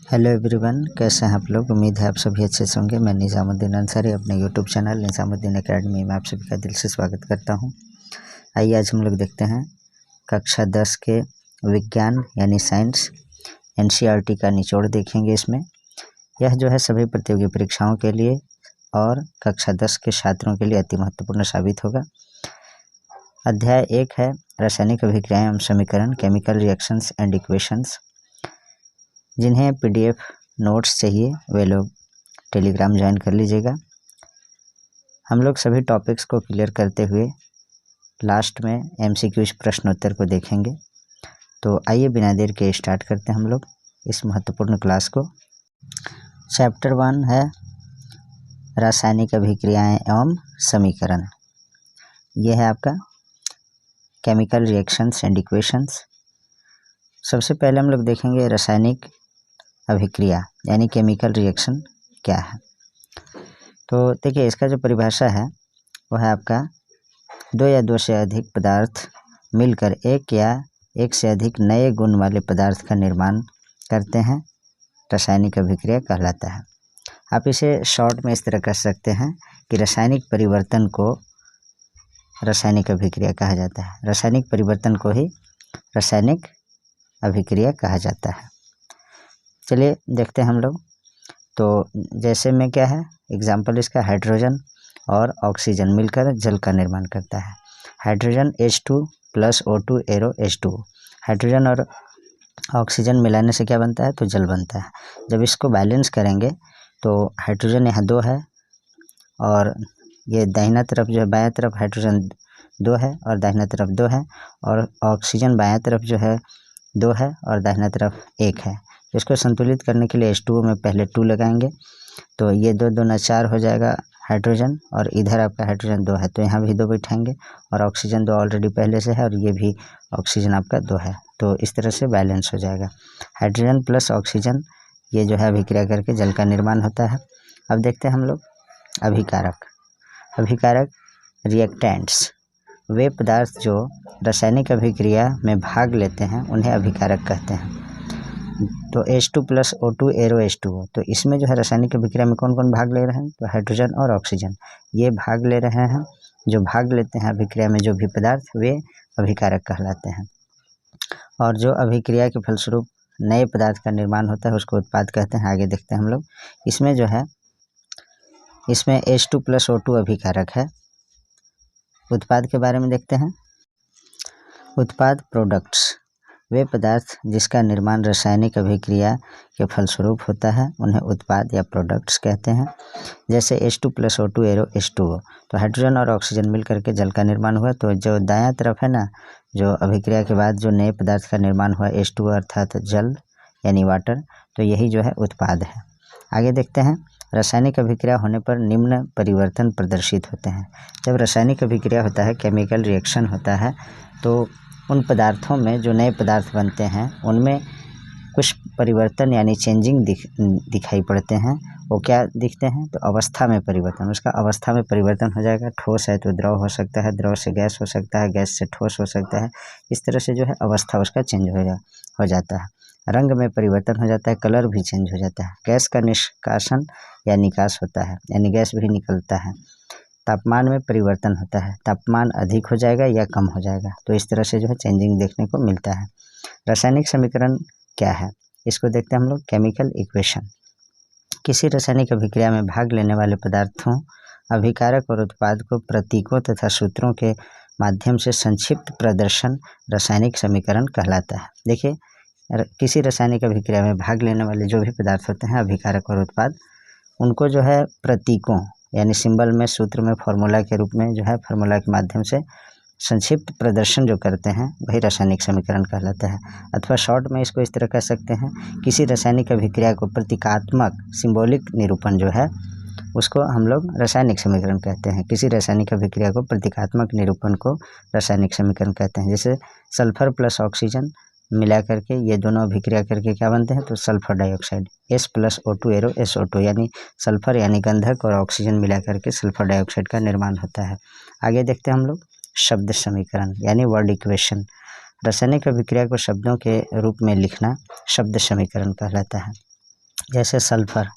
Hello everyone, कैसे हैं आप लोग। उम्मीद है आप सभी अच्छे से होंगे। मैं निज़ामुद्दीन अंसारी अपने यूट्यूब चैनल निज़ामुद्दीन एकेडमी में आप सभी का दिल से स्वागत करता हूं। आइए आज हम लोग देखते हैं कक्षा 10 के विज्ञान यानी साइंस एनसीईआरटी का निचोड़ देखेंगे। इसमें यह जो है सभी प्रतियोगी परीक्षाओं के लिए और कक्षा 10 के छात्रों के लिए अति महत्वपूर्ण साबित होगा। अध्याय 1 है रासायनिक अभिक्रियाएं एवं समीकरण, केमिकल रिएक्शंस एंड इक्वेशंस। जिन्हें पीडीएफ नोट्स चाहिए वे लोग टेलीग्राम ज्वाइन कर लीजिएगा। हम लोग सभी टॉपिक्स को क्लियर करते हुए लास्ट में एमसीक्यूज प्रश्नोत्तर को देखेंगे। तो आइए बिना देर के स्टार्ट करते हैं हम लोग इस महत्वपूर्ण क्लास को। चैप्टर 1 है रासायनिक अभिक्रियाएं एवं समीकरण। यह है आपका केमिकल रिएक्शंस एंड इक्वेशंस। सबसे पहले हम लोग देखेंगे रासायनिक अभिक्रिया यानी केमिकल रिएक्शन क्या है। तो देखिए, इसका जो परिभाषा है वह है आपका दो या दो से अधिक पदार्थ मिलकर एक या एक से अधिक नए गुण वाले पदार्थ का निर्माण करते हैं, रासायनिक अभिक्रिया कहलाता है। आप इसे शॉर्ट में इस तरह कह सकते हैं कि रासायनिक परिवर्तन को रासायनिक अभिक्रिया कहा जाता है। रासायनिक परिवर्तन को ही रासायनिक अभिक्रिया कहा जाता है। चलिए देखते हैं हम लोग। तो जैसे में क्या है एग्जाम्पल इसका, हाइड्रोजन और ऑक्सीजन मिलकर जल का निर्माण करता है। Hydrogen H2 + O2 arrow H2। Hydrogen और ऑक्सीजन मिलाने से क्या बनता है, तो जल बनता है। जब इसको बैलेंस करेंगे तो हाइड्रोजन यहाँ 2 है और ये दाहिना तरफ जो है बायां तरफ हाइड्रोजन 2 है और दाहिना तरफ 2 है, और ऑक्सीजन बायां तरफ जो है 2 है और दाहिना तरफ 1 है। इसको संतुलित करने के लिए H2O में पहले 2 लगाएंगे तो ये 2 दूना 4 हो जाएगा हाइड्रोजन, और इधर आपका हाइड्रोजन 2 है तो यहाँ भी 2 बैठाएंगे, और ऑक्सीजन 2 ऑलरेडी पहले से है और ये भी ऑक्सीजन आपका 2 है। तो इस तरह से बैलेंस हो जाएगा। हाइड्रोजन प्लस ऑक्सीजन ये जो है अभिक्रिया करके जल का निर्माण होता है। अब देखते हैं हम लोग अभिकारक। अभिकारक रिएक्टेंट्स, वे पदार्थ जो रासायनिक अभिक्रिया में भाग लेते हैं उन्हें अभिकारक कहते हैं। तो H2 + O2 एरो H2O, तो इसमें जो है रासायनिक अभिक्रिया में कौन कौन भाग ले रहे हैं, तो हाइड्रोजन और ऑक्सीजन ये भाग ले रहे हैं। जो भाग लेते हैं अभिक्रिया में जो भी पदार्थ वे अभिकारक कहलाते हैं। और जो अभिक्रिया के फलस्वरूप नए पदार्थ का निर्माण होता है उसको उत्पाद कहते हैं। आगे देखते हैं हम लोग। इसमें जो है इसमें H2 + O2 अभिकारक है। उत्पाद के बारे में देखते हैं। उत्पाद प्रोडक्ट्स, वे पदार्थ जिसका निर्माण रासायनिक अभिक्रिया के फलस्वरूप होता है उन्हें उत्पाद या प्रोडक्ट्स कहते हैं। जैसे H2 + O2 एरो H2O, तो हाइड्रोजन और ऑक्सीजन मिलकर के जल का निर्माण हुआ। तो जो दायां तरफ है ना, जो अभिक्रिया के बाद जो नए पदार्थ का निर्माण हुआ H2O अर्थात जल यानी वाटर, तो यही जो है उत्पाद है। आगे देखते हैं। रासायनिक अभिक्रिया होने पर निम्न परिवर्तन प्रदर्शित होते हैं। जब रासायनिक अभिक्रिया होता है, केमिकल रिएक्शन होता है, तो उन पदार्थों में जो नए पदार्थ बनते हैं उनमें कुछ परिवर्तन यानी चेंजिंग दिखाई पड़ते हैं। वो क्या दिखते हैं, तो अवस्था में परिवर्तन। उसका अवस्था में परिवर्तन हो जाएगा। ठोस है तो द्रव हो सकता है, द्रव से गैस हो सकता है, गैस से ठोस हो सकता है। इस तरह से जो है अवस्था उसका चेंज हो जाता है। रंग में परिवर्तन हो जाता है, कलर भी चेंज हो जाता है। गैस का निष्कासन या निकास होता है यानी गैस भी निकलता है। तापमान में परिवर्तन होता है, तापमान अधिक हो जाएगा या कम हो जाएगा। तो इस तरह से जो है चेंजिंग देखने को मिलता है। रासायनिक समीकरण क्या है, इसको देखते हैं हम लोग। केमिकल इक्वेशन, किसी रासायनिक अभिक्रिया में भाग लेने वाले पदार्थों, अभिकारक और उत्पाद को प्रतीकों तथा सूत्रों के माध्यम से संक्षिप्त प्रदर्शन रासायनिक समीकरण कहलाता है। देखिए, किसी रासायनिक अभिक्रिया में भाग लेने वाले जो भी पदार्थ होते हैं, अभिकारक और उत्पाद, उनको जो है प्रतीकों यानी सिंबल में, सूत्र में, फार्मूला के रूप में जो है फार्मूला के माध्यम से संक्षिप्त प्रदर्शन जो करते हैं वही रासायनिक समीकरण कहलाता है। अथवा शॉर्ट में इसको इस तरह कह सकते हैं, किसी रासायनिक अभिक्रिया को प्रतीकात्मक सिंबॉलिक निरूपण जो है उसको हम लोग रासायनिक समीकरण कहते हैं। किसी रासायनिक अभिक्रिया को प्रतीकात्मक निरूपण को रासायनिक समीकरण कहते हैं। जैसे सल्फर + ऑक्सीजन मिला करके ये दोनों अभिक्रिया करके क्या बनते हैं, तो sulphur dioxide. H + O2 arrow SO2 यानी सल्फर यानी गंधक और ऑक्सीजन मिला करके सल्फर डाइऑक्साइड का निर्माण होता है। आगे देखते हैं हम लोग शब्द समीकरण यानी वर्ड इक्वेशन। रासायनिक अभिक्रिया को शब्दों के रूप में लिखना शब्द समीकरण कहलाता है। जैसे सल्फर,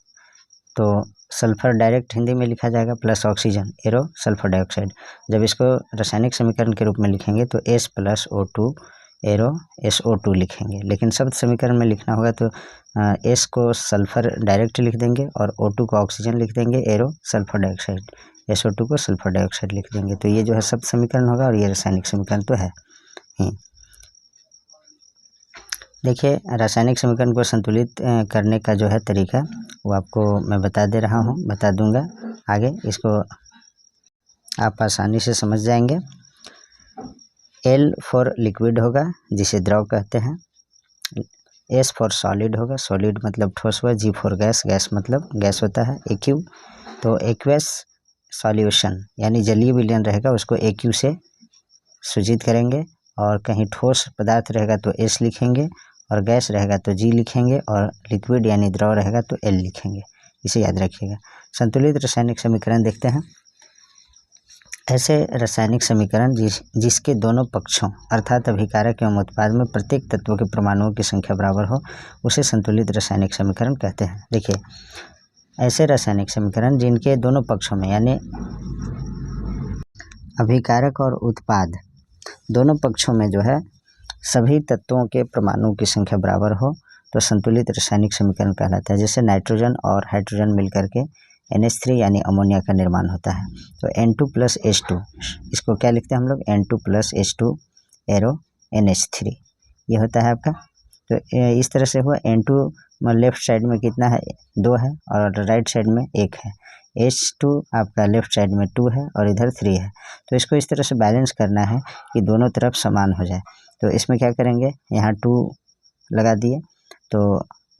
तो सल्फर डायरेक्ट हिंदी में लिखा जाएगा plus oxygen arrow sulphur dioxide. जब इसको रासायनिक समीकरण के रूप में लिखेंगे तो S+O2 एरो SO2 लिखेंगे। लेकिन शब्द समीकरण में लिखना होगा तो S को सल्फर डायरेक्ट लिख देंगे और O2 को ऑक्सीजन लिख देंगे एरो सल्फर डाइऑक्साइड, SO2 को सल्फर डाइऑक्साइड लिख देंगे। तो ये जो है शब्द समीकरण होगा और ये रासायनिक समीकरण तो है ही। देखिए रासायनिक समीकरण को संतुलित करने का जो है तरीका वो आपको मैं बता दे रहा हूँ, बता दूंगा आगे, इसको आप आसानी से समझ जाएंगे। L फॉर लिक्विड होगा जिसे द्रव कहते हैं, S फॉर सॉलिड होगा, सॉलिड मतलब ठोस हुआ, G फॉर गैस, गैस मतलब गैस होता है, AQ तो एक्वस सॉल्यूशन यानी जलीय विलयन रहेगा उसको AQ से सूचित करेंगे, और कहीं ठोस पदार्थ रहेगा तो S लिखेंगे, और गैस रहेगा तो G लिखेंगे, और लिक्विड यानी द्रव रहेगा तो L लिखेंगे। इसे याद रखिएगा। संतुलित रासायनिक समीकरण देखते हैं। ऐसे रासायनिक समीकरण जिसके दोनों पक्षों अर्थात अभिकारक एवं उत्पाद में प्रत्येक तत्वों के परमाणुओं की संख्या बराबर हो उसे संतुलित रासायनिक समीकरण कहते हैं। देखिए ऐसे रासायनिक समीकरण जिनके दोनों पक्षों में यानी अभिकारक और उत्पाद दोनों पक्षों में जो है सभी तत्वों के परमाणुओं की संख्या बराबर हो तो संतुलित रासायनिक समीकरण कहलाता है। जैसे नाइट्रोजन और हाइड्रोजन मिलकर के NH3 यानी अमोनिया का निर्माण होता है। तो N2 + H2 इसको क्या लिखते हैं हम लोग, N2 + H2 एरो NH3 ये होता है आपका। तो इस तरह से हुआ। N2 लेफ्ट साइड में कितना है, 2 है, और राइट साइड में 1 है। H2 आपका लेफ्ट साइड में 2 है और इधर 3 है। तो इसको इस तरह से बैलेंस करना है कि दोनों तरफ समान हो जाए। तो इसमें क्या करेंगे, यहाँ 2 लगा दिए तो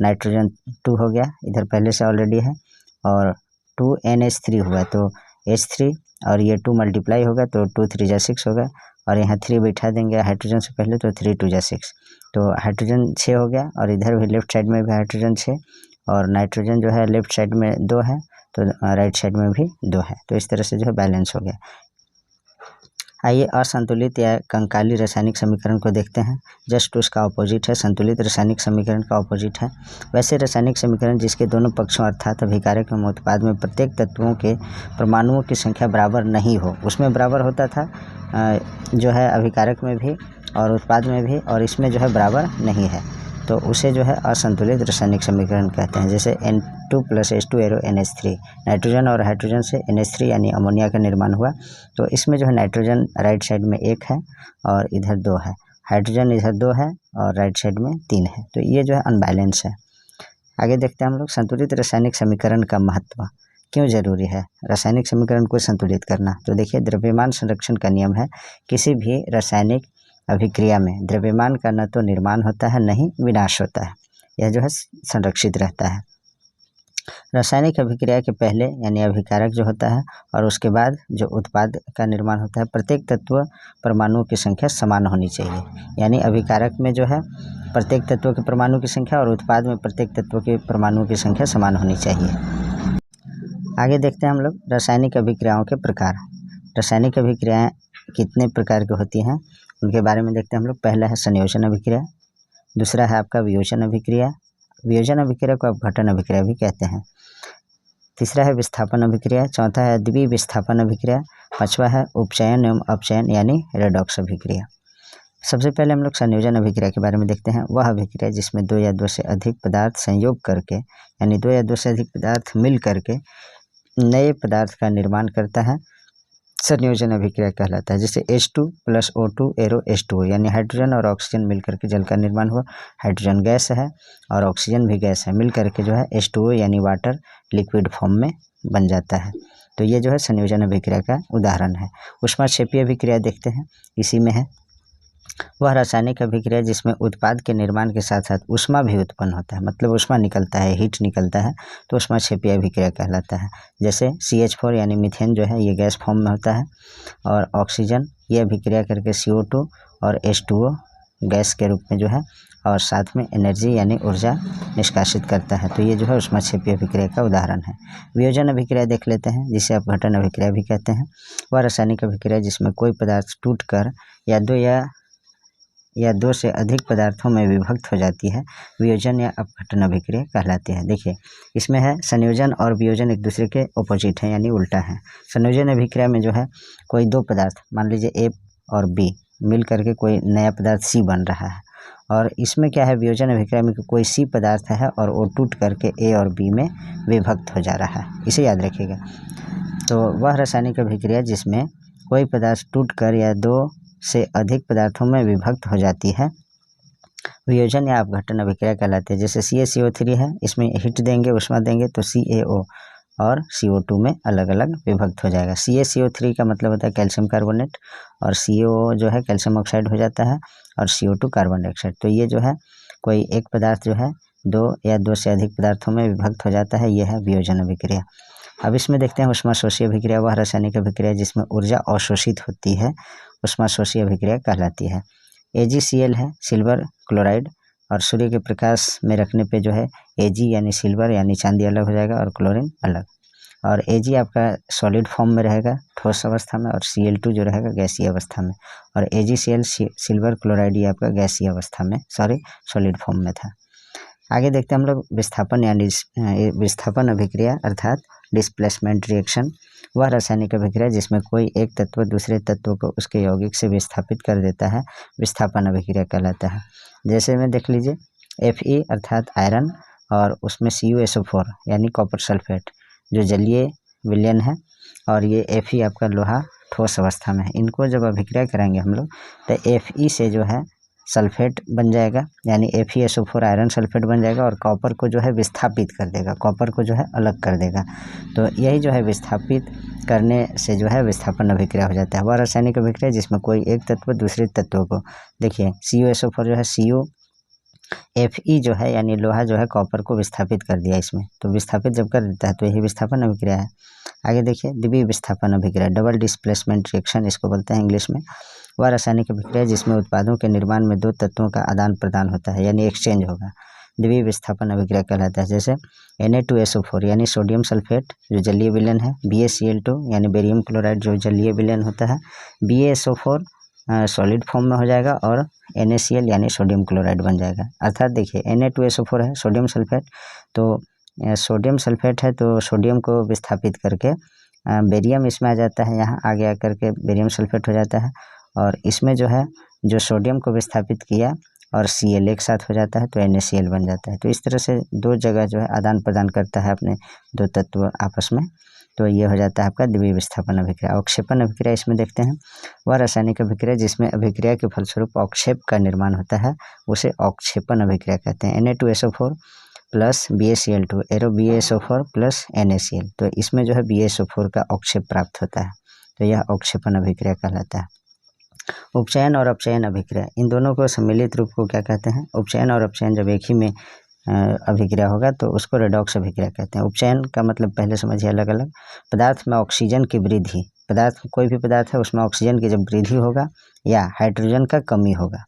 नाइट्रोजन 2 हो गया, इधर पहले से ऑलरेडी है, और 2 NH3 हुआ तो H3, और ये 2 मल्टीप्लाई होगा तो 2 3 जा 6 होगा, और यहाँ 3 बैठा देंगे हाइड्रोजन से पहले तो 3 2 जा 6, तो हाइड्रोजन 6 हो गया, और इधर भी लेफ्ट साइड में भी हाइड्रोजन 6, और नाइट्रोजन जो है लेफ्ट साइड में 2 है तो राइट साइड में भी 2 है। तो इस तरह से जो है बैलेंस हो गया। आइए असंतुलित या कंकाली रासायनिक समीकरण को देखते हैं। जस्ट उसका ऑपोजिट है, संतुलित रासायनिक समीकरण का ऑपोजिट है। वैसे रासायनिक समीकरण जिसके दोनों पक्षों अर्थात अभिकारक एवं उत्पाद में प्रत्येक तत्वों के परमाणुओं की संख्या बराबर नहीं हो, उसमें बराबर होता था जो है अभिकारक में भी और उत्पाद में भी, और इसमें जो है बराबर नहीं है तो उसे जो है असंतुलित रासायनिक समीकरण कहते हैं। जैसे N2 + H2 arrow NH3, nitrogen और हाइड्रोजन से NH3 यानी अमोनिया का निर्माण हुआ। तो इसमें जो है नाइट्रोजन राइट साइड में 1 है और इधर 2 है, हाइड्रोजन इधर 2 है और राइट साइड में 3 है। तो ये जो है अनबैलेंस है। आगे देखते हैं हम लोग संतुलित रासायनिक समीकरण का महत्व क्यों जरूरी है, रासायनिक समीकरण को संतुलित करना। तो देखिए द्रव्यमान संरक्षण का नियम है, किसी भी रासायनिक अभिक्रिया में द्रव्यमान का न तो निर्माण होता है न ही विनाश होता है, यह जो है संरक्षित रहता है। रासायनिक अभिक्रिया के पहले यानी अभिकारक जो होता है और उसके बाद जो उत्पाद का निर्माण होता है, प्रत्येक तत्व परमाणुओं की संख्या समान होनी चाहिए। यानी अभिकारक में जो है प्रत्येक तत्व के परमाणु की संख्या और उत्पाद में प्रत्येक तत्व के परमाणुओं की संख्या समान होनी चाहिए। आगे देखते हैं हम लोग रासायनिक अभिक्रियाओं के प्रकार। रासायनिक अभिक्रियाएं कितने प्रकार की होती हैं उनके बारे में देखते हैं हम लोग। पहला है संयोजन अभिक्रिया, दूसरा है आपका वियोजन अभिक्रिया, वियोजन अभिक्रिया को आप घटन अभिक्रिया भी कहते हैं। तीसरा है विस्थापन अभिक्रिया, चौथा है द्विविस्थापन अभिक्रिया, पांचवा है उपचयन एवं अपचयन यानी रेडॉक्स अभिक्रिया। सबसे पहले हम लोग संयोजन अभिक्रिया के बारे में देखते हैं। वह अभिक्रिया जिसमें 2 या 2 से अधिक पदार्थ संयोग करके यानी 2 या 2 से अधिक पदार्थ मिल करके नए पदार्थ का निर्माण करता है, संयोजन अभिक्रिया कहलाता है। जैसे H2 + O2 एरो H2O यानी हाइड्रोजन और ऑक्सीजन मिलकर के जल का निर्माण हुआ। हाइड्रोजन गैस है और ऑक्सीजन भी गैस है, मिलकर के जो है H2O यानी वाटर लिक्विड फॉर्म में बन जाता है। तो ये जो है संयोजन अभिक्रिया का उदाहरण है। ऊष्माक्षेपीय अभिक्रिया देखते हैं, इसी में है। वह रासायनिक अभिक्रिया जिसमें उत्पाद के निर्माण के साथ साथ ऊष्मा भी उत्पन्न होता है, मतलब ऊष्मा निकलता है, हीट निकलता है, तो ऊष्माक्षेपीय अभिक्रिया कहलाता है। जैसे CH4 यानी मीथेन जो है ये गैस फॉर्म में होता है, और ऑक्सीजन ये अभिक्रिया करके CO2 और H2O गैस के रूप में जो है और साथ में एनर्जी यानी ऊर्जा निष्कासित करता है। तो ये जो है ऊष्माक्षेपीय अभिक्रिया का उदाहरण है। वियोजन अभिक्रिया देख लेते हैं, जिसे आप घटन अभिक्रिया भी कहते हैं। वह रासायनिक अभिक्रिया जिसमें कोई पदार्थ टूट कर या 2 या या दो से अधिक पदार्थों में विभक्त हो जाती है, वियोजन या अपघटन अभिक्रिया कहलाती है। देखिए इसमें है संयोजन और वियोजन एक दूसरे के ऑपोजिट हैं, यानी उल्टा है। संयोजन अभिक्रिया में जो है कोई दो पदार्थ, मान लीजिए ए और बी मिल करके कोई नया पदार्थ सी बन रहा है, और इसमें क्या है, वियोजन अभिक्रिया में कोई सी पदार्थ है और वो टूट करके ए और बी में विभक्त हो जा रहा है, इसे याद रखिएगा। तो वह रासायनिक अभिक्रिया जिसमें कोई पदार्थ टूटकर या दो से अधिक पदार्थों में विभक्त हो जाती है, वियोजन या अपघटन अभिक्रिया कहलाती है। जैसे CaCO3 है, इसमें हीट देंगे, ऊष्मा देंगे तो CaO और CO2 में अलग अलग विभक्त हो जाएगा। CaCO3 का मतलब होता है कैल्शियम कार्बोनेट, और CaO जो है कैल्शियम ऑक्साइड हो जाता है, और CO2 कार्बन डाइऑक्साइड। तो ये जो है कोई एक पदार्थ जो है दो या दो से अधिक पदार्थों में विभक्त हो जाता है, यह है वियोजन अभिक्रिया। अब इसमें देखते हैं ऊष्माशोषी अभिक्रिया, वह रासायनिक अभिक्रिया जिसमें ऊर्जा अवशोषित होती है, ऊष्माशोषी अभिक्रिया कहलाती है। AgCl है सिल्वर क्लोराइड, और सूर्य के प्रकाश में रखने पे जो है Ag यानी सिल्वर यानी चांदी अलग हो जाएगा और क्लोरीन अलग, और Ag आपका सॉलिड फॉर्म में रहेगा ठोस अवस्था में, और Cl2 जो रहेगा गैसीय अवस्था में, और AgCl सिल्वर क्लोराइड ये आपका गैसीय अवस्था में सॉलिड फॉर्म में था। आगे देखते हैं हम लोग विस्थापन यानी विस्थापन अभिक्रिया अर्थात डिस्प्लेसमेंट रिएक्शन, वह रासायनिक अभिक्रिया जिसमें कोई एक तत्व दूसरे तत्व को उसके यौगिक से विस्थापित कर देता है, विस्थापन अभिक्रिया कहलाता है। जैसे में देख लीजिए Fe अर्थात आयरन, और उसमें CuSO4 यानी कॉपर सल्फेट जो जलीय विलयन है, और ये Fe आपका लोहा ठोस अवस्था में है। इनको जब अभिक्रिया कराएंगे हम लोग तो Fe से जो है सल्फेट बन जाएगा, यानी FeSO4 आयरन सल्फेट बन जाएगा, और कॉपर को जो है विस्थापित कर देगा, कॉपर को जो है अलग कर देगा। तो यही जो है विस्थापित करने से जो है विस्थापन अभिक्रिया हो जाता है। वह रासायनिक अभिक्रिया जिसमें कोई एक तत्व दूसरे तत्व को, देखिए CuSO4 जो है Fe जो है यानी लोहा जो है कॉपर को विस्थापित कर दिया इसमें, तो विस्थापित जब कर देता है तो यही विस्थापन अभिक्रिया है। आगे देखिए द्वितीय विस्थापन अभिक्रिया, डबल डिस्प्लेसमेंट रिएक्शन इसको बोलते हैं इंग्लिश में। वह रासायनिक अभिक्रिया जिसमें उत्पादों के निर्माण में दो तत्वों का आदान प्रदान होता है, यानी एक्सचेंज होगा, द्वितीय विस्थापन अभिक्रिया कहलाता है। जैसे Na2SO4 यानी सोडियम सल्फेट जो जलीय विलयन है, BaCl2 यानी बेरियम क्लोराइड जो जलीय विलयन होता है, BaSO4 सॉलिड फॉर्म में हो जाएगा, और NaCl यानी सोडियम क्लोराइड बन जाएगा। अर्थात देखिए Na2SO4 है सोडियम सल्फेट, तो सोडियम सल्फेट है तो सोडियम को विस्थापित करके बेरियम इसमें आ जाता है, यहाँ आगे आकर के बेरियम सल्फेट हो जाता है, और इसमें जो है जो सोडियम को विस्थापित किया और Cl एक साथ हो जाता है तो NaCl बन जाता है। तो इस तरह से दो जगह जो है आदान प्रदान करता है अपने दो तत्व आपस में, तो ये हो जाता है आपका द्वितीय विस्थापन अभिक्रिया। अवक्षेपण अभिक्रिया इसमें देखते हैं, वह रासायनिक अभिक्रिया जिसमें अभिक्रिया के फलस्वरूप अवक्षेप का निर्माण होता है, उसे अवक्षेपण अभिक्रिया कहते हैं। Na2SO4 plus BaCl2 arrow BaSO4 plus NaCl, तो इसमें जो है BaSO4 का अवक्षेप प्राप्त होता है, तो यह अवक्षेपण अभिक्रिया कहलाता है। उपचयन और अपचयन अभिक्रिया, इन दोनों को सम्मिलित रूप को क्या कहते हैं? उपचयन और अपचयन जब एक ही में अभिक्रिया होगा तो उसको रेडॉक्स अभिक्रिया कहते हैं। उपचयन का मतलब पहले समझिए अलग अलग, पदार्थ में ऑक्सीजन की वृद्धि, पदार्थ कोई भी पदार्थ है उसमें ऑक्सीजन की जब वृद्धि होगा या हाइड्रोजन का कमी होगा,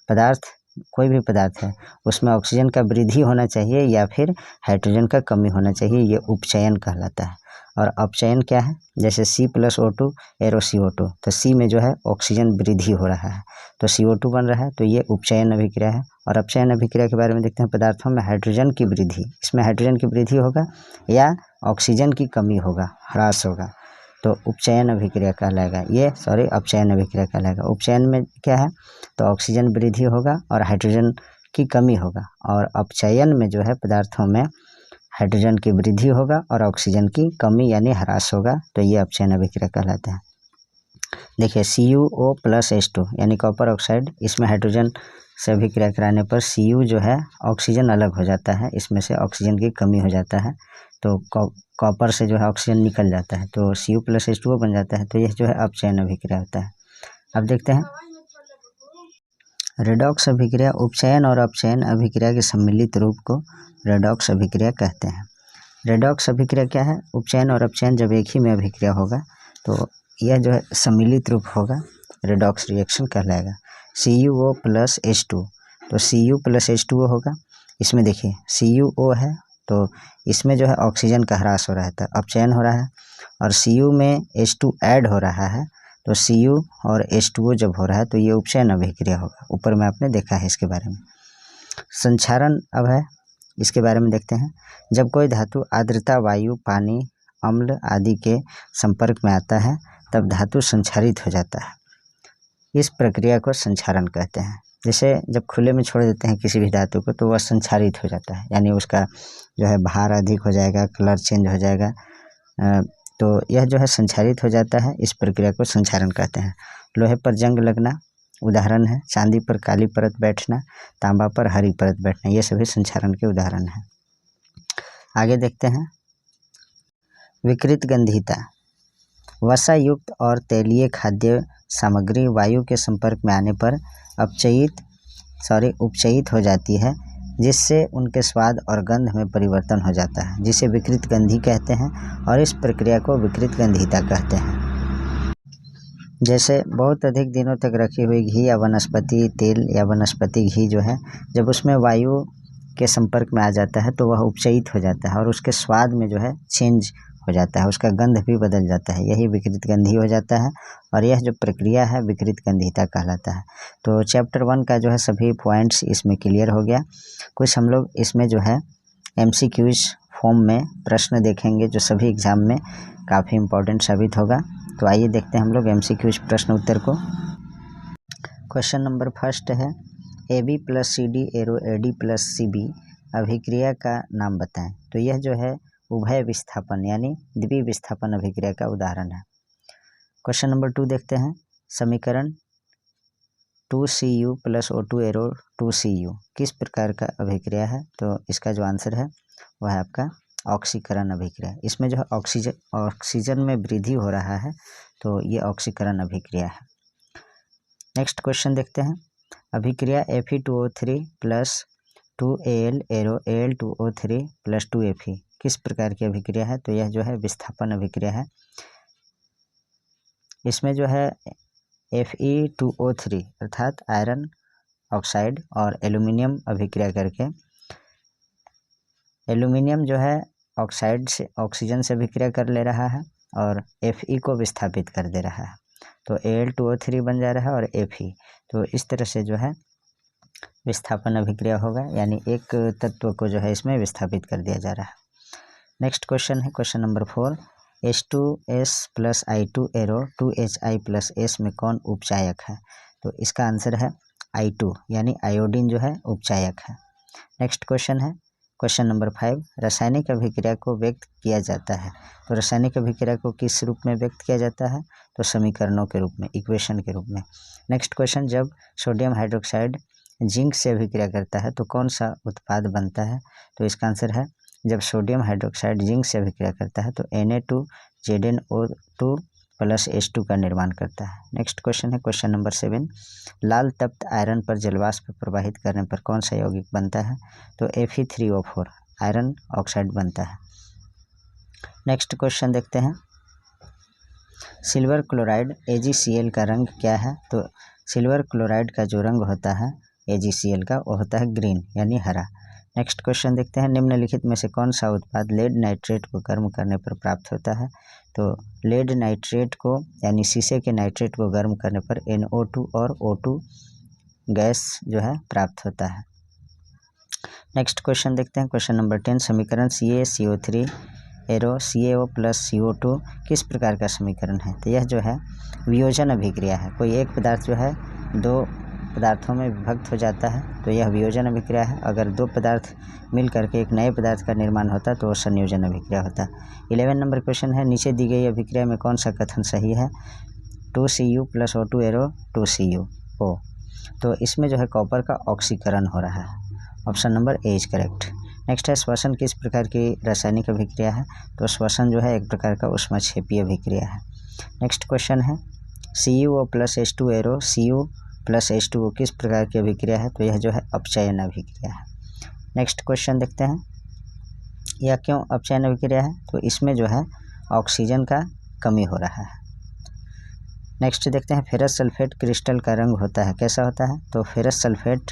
पदार्थ कोई भी पदार्थ है उसमें ऑक्सीजन का वृद्धि होना चाहिए या फिर हाइड्रोजन का कमी होना चाहिए, ये उपचयन कहलाता है। और अपचयन क्या है? जैसे C+O2 एरो CO2, तो C में जो है ऑक्सीजन वृद्धि हो रहा है तो CO2 बन रहा है, तो ये उपचयन अभिक्रिया है। और अपचयन अभिक्रिया के बारे में देखते हैं, पदार्थों में हाइड्रोजन की वृद्धि, इसमें हाइड्रोजन की वृद्धि होगा या ऑक्सीजन की कमी होगा, ह्रास होगा, तो उपचयन अभिक्रिया कहलाएगा अपचयन अभिक्रिया कहलाएगा। उपचयन में क्या है? तो ऑक्सीजन वृद्धि होगा और हाइड्रोजन की कमी होगा, और अपचयन में जो है पदार्थों में हाइड्रोजन की वृद्धि होगा और ऑक्सीजन की कमी यानी ह्रास होगा, तो ये अपचयन अभिक्रिया कहलाता है। देखिए CuO+H2 यानी कॉपर ऑक्साइड, इसमें हाइड्रोजन से अभिक्रिया कराने पर Cu जो है ऑक्सीजन अलग हो जाता है, इसमें से ऑक्सीजन की कमी हो जाता है, तो कॉपर से जो है ऑक्सीजन निकल जाता है तो Cu+H2O बन जाता है, तो यह जो है अपचयन अभिक्रिया होता है। अब देखते हैं रेडॉक्स अभिक्रिया, उपचयन और अपचयन अभिक्रिया के सम्मिलित रूप को रेडॉक्स अभिक्रिया कहते हैं। रेडॉक्स अभिक्रिया क्या है? उपचयन और अपचयन जब एक ही में अभिक्रिया होगा तो यह जो है सम्मिलित रूप होगा, रेडॉक्स रिएक्शन कहलाएगा। CuO+H2, तो Cu+H2O होगा, इसमें देखिए CuO है तो इसमें जो है ऑक्सीजन का ह्रास हो रहा है तो अपचयन हो रहा है, और Cu में H2 ऐड हो रहा है तो Cu और H2O जब हो रहा है तो ये उपचयन अभिक्रिया होगा। ऊपर में आपने देखा है इसके बारे में। संक्षारण अब है, इसके बारे में देखते हैं। जब कोई धातु आर्द्रता, वायु, पानी, अम्ल आदि के संपर्क में आता है तब धातु संक्षारित हो जाता है। इस प्रक्रिया को संक्षारण कहते हैं। जैसे जब खुले में छोड़ देते हैं किसी भी धातु को तो वह संक्षारित हो जाता है, यानी उसका जो है भार अधिक हो जाएगा, कलर चेंज हो जाएगा, तो यह जो है संक्षारित हो जाता है। इस प्रक्रिया को संक्षारण कहते हैं। लोहे पर जंग लगना उदाहरण है, चांदी पर काली परत बैठना, तांबा पर हरी परत बैठना, ये सभी संक्षारण के उदाहरण हैं। आगे देखते हैं विकृत गंधीयता। वसा युक्त और तैलीय खाद्य सामग्री वायु के संपर्क में आने पर उपचयित हो जाती है, जिससे उनके स्वाद और गंध में परिवर्तन हो जाता है, जिसे विकृत गंधी कहते हैं और इस प्रक्रिया को विकृत गंधीयता कहते हैं। जैसे बहुत अधिक दिनों तक रखी हुई घी या वनस्पति तेल या वनस्पति घी जो है, जब उसमें वायु के संपर्क में आ जाता है तो वह उपचयित हो जाता है और उसके स्वाद में जो है चेंज हो जाता है, उसका गंध भी बदल जाता है, यही विकृत गंधी हो जाता है और यह जो प्रक्रिया है विकृत गंधीयता कहलाता है। तो चैप्टर 1 का जो है सभी पॉइंट्स इसमें क्लियर हो गया। कुछ हम लोग इसमें जो है MCQs फॉर्म में प्रश्न देखेंगे जो सभी एग्जाम में काफ़ी इम्पोर्टेंट साबित होगा। तो आइए देखते हैं हम लोग MCQs प्रश्न उत्तर को। क्वेश्चन नंबर फर्स्ट है AB + CD arrow AD + CB अभिक्रिया का नाम बताएं। तो यह जो है उभय विस्थापन यानी द्वि विस्थापन अभिक्रिया का उदाहरण है। क्वेश्चन नंबर 2 देखते हैं। समीकरण 2Cu + O2 एरो 2Cu किस प्रकार का अभिक्रिया है? तो इसका जो आंसर है वह है आपका ऑक्सीकरण अभिक्रिया। इसमें जो है ऑक्सीजन में वृद्धि हो रहा है, तो ये ऑक्सीकरण अभिक्रिया है। नेक्स्ट क्वेश्चन देखते हैं। अभिक्रिया Fe2O3 + 2Al arrow Al2O3 + 2Fe किस प्रकार की अभिक्रिया है? तो यह जो है विस्थापन अभिक्रिया है। इसमें जो है Fe2O3 अर्थात आयरन ऑक्साइड और एल्यूमिनियम अभिक्रिया करके एल्यूमिनियम जो है ऑक्साइड से ऑक्सीजन से अभिक्रिया कर ले रहा है और Fe को विस्थापित कर दे रहा है, तो Al2O3 बन जा रहा है और Fe, तो इस तरह से जो है विस्थापन अभिक्रिया होगा, यानी एक तत्व को जो है इसमें विस्थापित कर दिया जा रहा है। नेक्स्ट क्वेश्चन है question number 4 H2S + I2 arrow 2Hi + S में कौन उपचायक है? तो इसका आंसर है I2 यानी आयोडीन जो है उपचायक है। नेक्स्ट क्वेश्चन है क्वेश्चन नंबर 5 रासायनिक अभिक्रिया को व्यक्त किया जाता है। तो रासायनिक अभिक्रिया को किस रूप में व्यक्त किया जाता है? तो समीकरणों के रूप में, इक्वेशन के रूप में। नेक्स्ट क्वेश्चन जब सोडियम हाइड्रोक्साइड जिंक से अभिक्रिया करता है तो कौन सा उत्पाद बनता है? तो इसका आंसर है जब सोडियम हाइड्रोक्साइड जिंक से अभिक्रिया करता है तो Na2ZnO2 + H2 का निर्माण करता है। नेक्स्ट क्वेश्चन है क्वेश्चन नंबर 7 लाल तप्त आयरन पर जलवाष्प प्रवाहित करने पर कौन सा यौगिक बनता है? तो Fe3O4 आयरन ऑक्साइड बनता है। नेक्स्ट क्वेश्चन देखते हैं। सिल्वर क्लोराइड AgCl का रंग क्या है? तो सिल्वर क्लोराइड का जो रंग होता है AgCl का वो होता है ग्रीन यानी हरा। नेक्स्ट क्वेश्चन देखते हैं। निम्नलिखित में से कौन सा उत्पाद लेड नाइट्रेट को गर्म करने पर प्राप्त होता है? तो लेड नाइट्रेट को यानी शीशे के नाइट्रेट को गर्म करने पर NO2 और O2 गैस जो है प्राप्त होता है। नेक्स्ट क्वेश्चन देखते हैं क्वेश्चन नंबर 10 समीकरण CaCO3 एरो CaO + CO2 किस प्रकार का समीकरण है? तो यह जो है वियोजन अभिक्रिया है। कोई एक पदार्थ जो है दो पदार्थों में विभक्त हो जाता है तो यह वियोजन अभिक्रिया है। अगर दो पदार्थ मिल करके एक नए पदार्थ का निर्माण होता तो वह संयोजन अभिक्रिया होता। 11 नंबर क्वेश्चन है नीचे दी गई अभिक्रिया में कौन सा कथन सही है? 2Cu + O2 arrow 2Cu। तो इसमें जो है कॉपर का ऑक्सीकरण हो रहा है। Option number A is correct. Next है श्वसन किस प्रकार की रासायनिक अभिक्रिया है? तो श्वसन जो है एक प्रकार का ऊष्माक्षेपीय अभिक्रिया है। नेक्स्ट क्वेश्चन है CuO + H2 arrow Cu + H2O किस प्रकार की अभिक्रिया है? तो यह जो है अपचयन अभिक्रिया है। नेक्स्ट क्वेश्चन देखते हैं यह क्यों अपचयन अभिक्रिया है? तो इसमें जो है ऑक्सीजन का कमी हो रहा है। नेक्स्ट देखते हैं फेरस सल्फेट क्रिस्टल का रंग होता है कैसा होता है? तो फेरस सल्फेट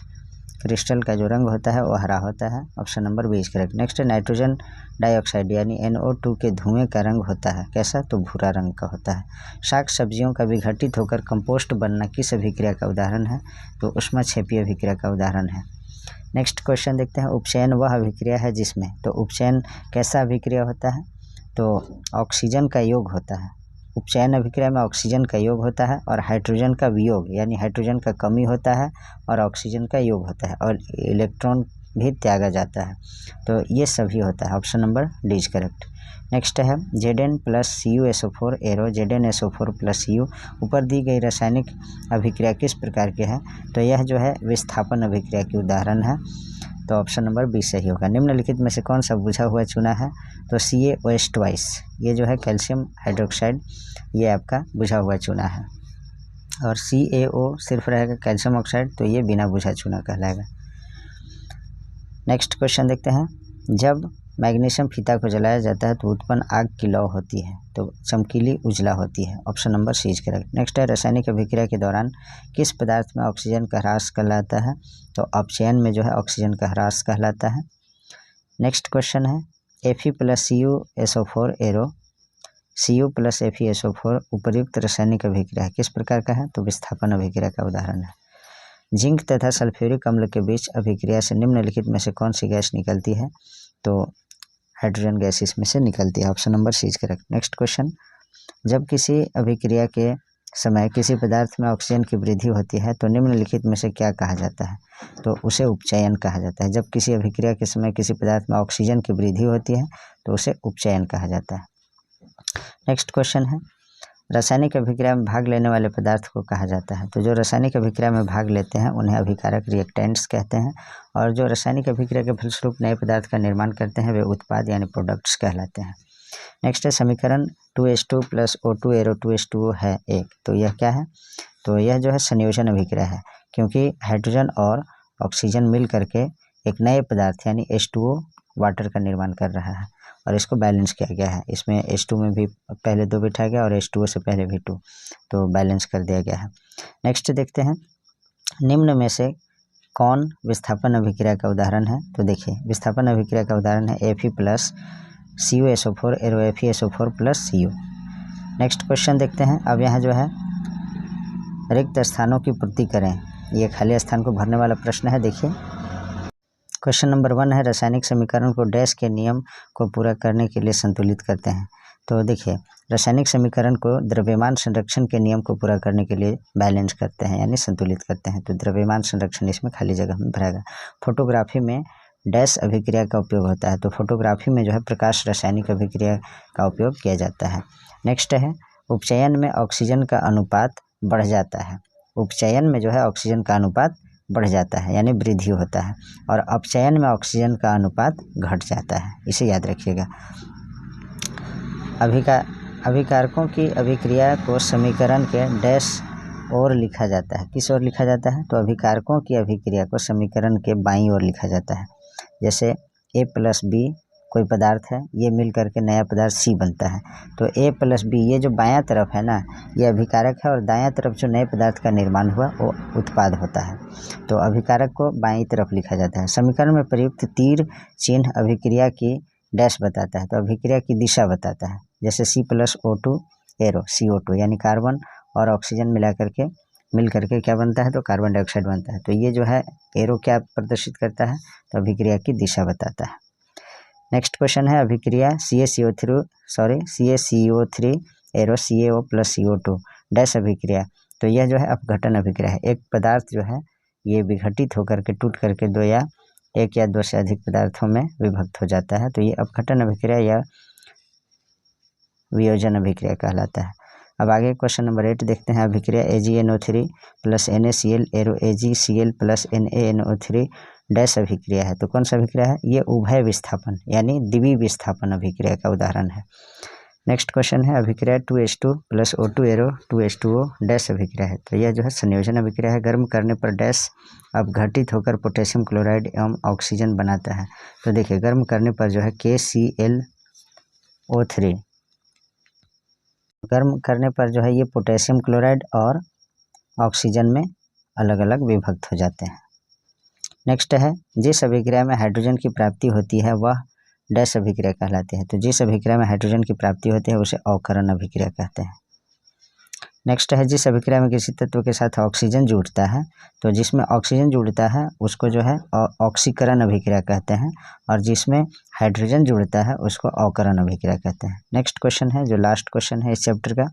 क्रिस्टल का जो रंग होता है वो हरा होता है। Option number B is correct. Next है नाइट्रोजन डाइऑक्साइड यानी NO2 के धुएं का रंग होता है कैसा, तो भूरा रंग का होता है। शाक सब्जियों का विघटित होकर कंपोस्ट बनना किस अभिक्रिया का उदाहरण है, तो ऊष्माक्षेपीय अभिक्रिया का उदाहरण है। नेक्स्ट क्वेश्चन देखते हैं, उपचयन वह अभिक्रिया है जिसमें, तो उपचयन कैसा अभिक्रिया होता है, तो ऑक्सीजन का योग होता है। उपचयन अभिक्रिया में ऑक्सीजन का योग होता है और हाइड्रोजन का वियोग यानी हाइड्रोजन का कमी होता है और ऑक्सीजन का योग होता है और इलेक्ट्रॉन भी त्यागा जाता है, तो ये सभी होता है। Option number D is correct. Next है Zn plus CuSO4 arrow ZnSO4 plus Cu ऊपर दी गई रासायनिक अभिक्रिया किस प्रकार की है, तो यह जो है विस्थापन अभिक्रिया की उदाहरण है, तो ऑप्शन नंबर बी सही होगा। निम्नलिखित में से कौन सा बुझा हुआ चूना है, तो CaOH2 ये जो है कैल्शियम हाइड्रोक्साइड ये आपका बुझा हुआ चूना है और CaO सिर्फ रहेगा कैल्शियम ऑक्साइड, तो ये बिना बुझा चूना कहलाएगा। नेक्स्ट क्वेश्चन देखते हैं, जब मैग्नीशियम फीता को जलाया जाता है तो उत्पन्न आग की लौ होती है, तो चमकीली उजला होती है। Option number C is correct. Next है रासायनिक अभिक्रिया के दौरान किस पदार्थ में ऑक्सीजन का ह्रास कहलाता है, तो अपचयन में जो है ऑक्सीजन का ह्रास कहलाता है। नेक्स्ट क्वेश्चन है Fe plus CuSO4 arrow Cu plus FeSO4 उपर्युक्त रासायनिक अभिक्रिया किस प्रकार का है, तो विस्थापन अभिक्रिया का उदाहरण है। जिंक तथा सल्फ्यूरिक अम्ल के बीच अभिक्रिया से निम्नलिखित में से कौन सी गैस निकलती है, तो हाइड्रोजन गैस इसमें से निकलती है। Option number C is correct. Next question, जब किसी अभिक्रिया के समय किसी पदार्थ में ऑक्सीजन की वृद्धि होती है तो निम्नलिखित में से क्या कहा जाता है, तो उसे उपचयन कहा जाता है। जब किसी अभिक्रिया के समय किसी पदार्थ में ऑक्सीजन की वृद्धि होती है तो उसे उपचयन कहा जाता है। नेक्स्ट क्वेश्चन है, रासायनिक अभिक्रिया में भाग लेने वाले पदार्थ को कहा जाता है, तो जो रासायनिक अभिक्रिया में भाग लेते हैं उन्हें अभिकारक रिएक्टेंट्स कहते हैं और जो रासायनिक अभिक्रिया के फलस्वरूप नए पदार्थ का निर्माण करते हैं वे उत्पाद यानी प्रोडक्ट्स कहलाते हैं। नेक्स्ट है समीकरण 2H2 plus O2 arrow 2H2O है एक, तो यह क्या है, तो यह जो है संयोजन अभिक्रिया है क्योंकि हाइड्रोजन और ऑक्सीजन मिल करके एक नए पदार्थ यानी H2O वाटर का निर्माण कर रहा है और इसको बैलेंस किया गया है। इसमें H2 में भी पहले 2 बिठाया गया और H2O से पहले भी 2, तो बैलेंस कर दिया गया है। नेक्स्ट देखते हैं, निम्न में से कौन विस्थापन अभिक्रिया का उदाहरण है, तो देखिए विस्थापन अभिक्रिया का उदाहरण है Fe plus CuSO4 arrow FeSO4 plus Cu। Next question देखते हैं, अब यहाँ जो है रिक्त स्थानों की पूर्ति करें, ये खाली स्थान को भरने वाला प्रश्न है। देखिए क्वेश्चन नंबर 1 है रासायनिक समीकरण को डैश के नियम को पूरा करने के लिए संतुलित करते हैं, तो देखिए रासायनिक समीकरण को द्रव्यमान संरक्षण के नियम को पूरा करने के लिए बैलेंस करते हैं यानी संतुलित करते हैं, तो द्रव्यमान संरक्षण इसमें खाली जगह में भरेगा। फोटोग्राफी में डैश अभिक्रिया का उपयोग होता है, तो फोटोग्राफी में जो है प्रकाश रासायनिक अभिक्रिया का उपयोग किया जाता है। नेक्स्ट है उपचयन में ऑक्सीजन का अनुपात बढ़ जाता है, उपचयन में जो है ऑक्सीजन का अनुपात बढ़ जाता है यानी वृद्धि होता है और अपचयन में ऑक्सीजन का अनुपात घट जाता है, इसे याद रखिएगा। अभिकारकों की अभिक्रिया को समीकरण के डैश और लिखा जाता है, किस ओर लिखा जाता है, तो अभिकारकों की अभिक्रिया को समीकरण के बाईं ओर लिखा जाता है। जैसे A प्लस B कोई पदार्थ है, ये मिल करके नया पदार्थ C बनता है, तो A प्लस B ये जो बायां तरफ है ना ये अभिकारक है और दायां तरफ जो नए पदार्थ का निर्माण हुआ वो उत्पाद होता है, तो अभिकारक को बाईं तरफ लिखा जाता है। समीकरण में प्रयुक्त तीर चिन्ह अभिक्रिया की डैश बताता है, तो अभिक्रिया की दिशा बताता है। जैसे C plus O2 arrow CO2 यानी कार्बन और ऑक्सीजन मिल करके क्या बनता है, तो कार्बन डाइऑक्साइड बनता है, तो ये जो है एरो क्या प्रदर्शित करता है, तो अभिक्रिया की दिशा बताता है। नेक्स्ट क्वेश्चन है अभिक्रिया CaCO3 arrow CaO plus CO2 dash अभिक्रिया, तो यह जो है अपघटन अभिक्रिया है। एक पदार्थ जो है ये विघटित होकर के टूट करके दो या एक या दो से अधिक पदार्थों में विभक्त हो जाता है, तो ये अपघटन अभिक्रिया या वियोजन अभिक्रिया कहलाता है। अब आगे क्वेश्चन नंबर 8 देखते हैं, अभिक्रिया AgNO3 plus NaCl arrow AgCl plus NaNO3 dash अभिक्रिया है, तो कौन सा अभिक्रिया है, ये उभय विस्थापन यानी द्विवीय विस्थापन अभिक्रिया का उदाहरण है। नेक्स्ट क्वेश्चन है अभिक्रिया 2H2 plus O2 arrow 2H2O dash अभिक्रिया है, तो यह जो है संयोजन अभिक्रिया है। गर्म करने पर डैश अपघटित होकर पोटेशियम क्लोराइड एवं ऑक्सीजन बनाता है, तो देखिए गर्म करने पर जो है KClO3 गर्म करने पर जो है ये पोटेशियम क्लोराइड और ऑक्सीजन में अलग अलग विभक्त हो जाते हैं। नेक्स्ट है जिस अभिक्रिया में हाइड्रोजन की प्राप्ति होती है वह डैश अभिक्रिया कहलाती है। तो जिस अभिक्रिया में हाइड्रोजन की प्राप्ति होती है उसे अवकरण अभिक्रिया कहते हैं। नेक्स्ट है जिस अभिक्रिया में किसी तत्व के साथ ऑक्सीजन जुड़ता है, तो जिसमें ऑक्सीजन जुड़ता है उसको जो है ऑक्सीकरण अभिक्रिया कहते हैं, और जिसमें हाइड्रोजन जुड़ता है उसको अवकरण अभिक्रिया कहते हैं। नेक्स्ट क्वेश्चन है जो लास्ट क्वेश्चन है इस चैप्टर का,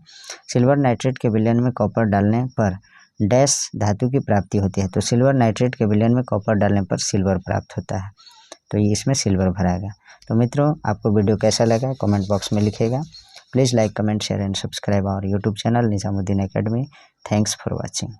सिल्वर नाइट्रेट के विलयन में कॉपर डालने पर डैश धातु की प्राप्ति होती है। तो सिल्वर नाइट्रेट के विलयन में कॉपर डालने पर सिल्वर प्राप्त होता है, तो ये इसमें सिल्वर भराएगा। तो मित्रों आपको वीडियो कैसा लगा कमेंट बॉक्स में लिखिएगा। Please like comment share and subscribe our YouTube channel Nizamuddin academy. Thanks for watching.